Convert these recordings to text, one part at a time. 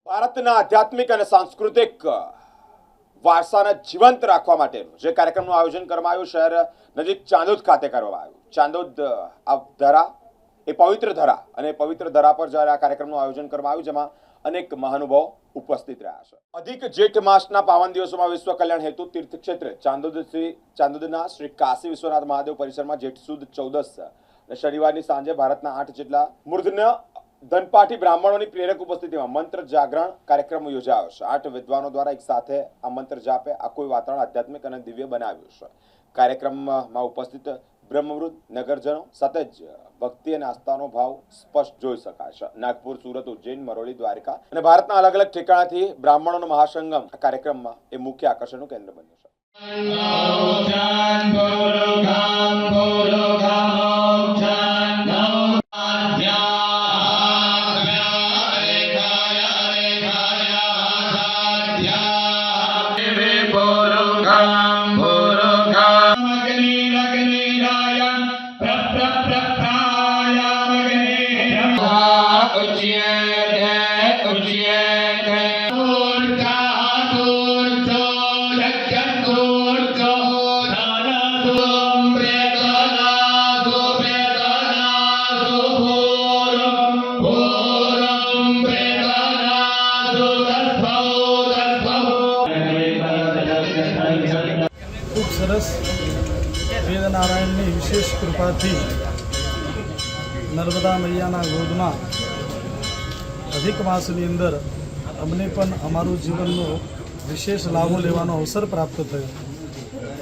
ભારતના આધ્યાત્મિક અને સાંસ્કૃતિક વારસાને જીવંત રાખવા માટેનું જે કાર્યક્રમનું આયોજન કરવામાં આવ્યું શહેર નજીક ચાંદોદ ખાતે કરવામાં આવ્યું। ચાંદોદ આ ધરા એ પવિત્ર ધરા અને પવિત્ર ધરા પર જ્યારે આ કાર્યક્રમનું આયોજન કરવામાં આવ્યું જેમાં અનેક મહાનુભાવો ઉપસ્થિત રહ્યા છે। અધિક જેઠ માસના પાવન દિવસોમાં વિશ્વ કલ્યાણ હેતુ તીર્થક્ષેત્ર ચાંદોદના શ્રી કાશી વિશ્વનાથ મહાદેવ પરિસરમાં જેઠ સુદ 14 અને શનિવારની સાંજે ભારતના 8 જેટલા મૂર્ધન્ય ધનપાઠી બ્રાહ્મણોની પ્રેરક ઉપસ્થિતિમાં મંત્ર જાગરણ કાર્યક્રમ યોજાયો છે। 8 વિદ્વાનો દ્વારા એક સાથે આ મંત્ર જાપે આખું વાતાવરણ આધ્યાત્મિક અને દિવ્ય બનાવ્યું છે। કાર્યક્રમમાં ઉપસ્થિત બ્રહ્મવૃદ્ધ નગરજનો સાથે જ ભક્તિ અને આસ્થાનો ભાવ સ્પષ્ટ જોઈ શકાય છે। નાગપુર, સુરત, ઉજ્જૈન, મરોડી, દ્વારકા અને ભારતના અલગ અલગ ઠેકાણાથી બ્રાહ્મણોનો મહાસંગમ આ કાર્યક્રમમાં એ મુખ્ય આકર્ષણનું કેન્દ્ર બન્યું છે। खूब सरस वेदनारायणની વિશેષ કૃપાથી નર્મદા મૈયાના ગોદમાં અધિક માસની અંદર અમને પણ અમારું જીવનનો વિશેષ લાભો લેવાનો અવસર પ્રાપ્ત થયો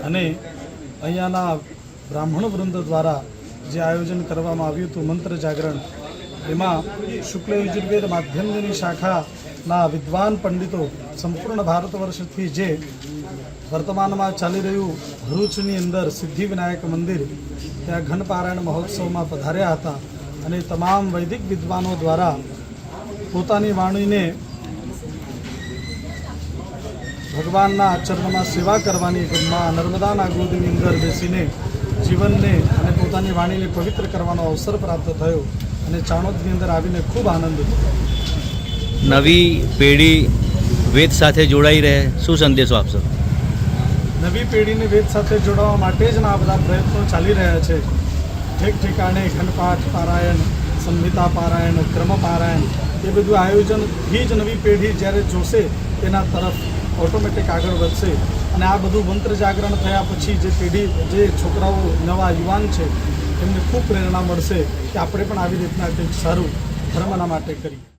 અને અહીંયાના બ્રાહ્મણ વૃંદ દ્વારા જે આયોજન કરવામાં આવ્યું હતું મંત્ર જાગરણ એમાં શુક્લ યુજુર્વેદ માધ્યમની શાખાના વિદ્વાન પંડિતો સંપૂર્ણ ભારત વર્ષથી જે વર્તમાનમાં ચાલી રહ્યું ભરૂચની અંદર સિદ્ધિવિનાયક મંદિર ત્યાં ઘનપારાયણ મહોત્સવમાં પધાર્યા હતા અને તમામ વૈદિક વિદ્વાનો દ્વારા પોતાની વાણીને ભગવાનના ચરણમાં સેવા કરવાની નર્મદાના ગોદની અંદર બેસીને જીવનને અને પોતાની વાણીને પવિત્ર કરવાનો અવસર પ્રાપ્ત થયો અને ચાણોદની અંદર આવીને ખૂબ આનંદ થયો। નવી પેઢી વેદ સાથે જોડાઈ રહે શું સંદેશો આપશો? નવી પેઢીને વેદ સાથે જોડવા માટે જ આ બધા પ્રયત્નો ચાલી રહ્યા છે। ઠેક ઠેકાણે ઘનપાઠ પારાયણ, સંહિતા પારાયણ, ક્રમ પારાયણ એ બધું આયોજનથી જ નવી પેઢી જ્યારે જોશે તેના તરફ ઓટોમેટિક આગળ વધશે અને આ બધું મંત્ર જાગરણ થયા પછી જે પેઢી જે છોકરાઓ નવા યુવાન છે એમને ખૂબ પ્રેરણા મળશે કે આપણે પણ આવી રીતના કંઈક સારું ધર્મના માટે કરીએ।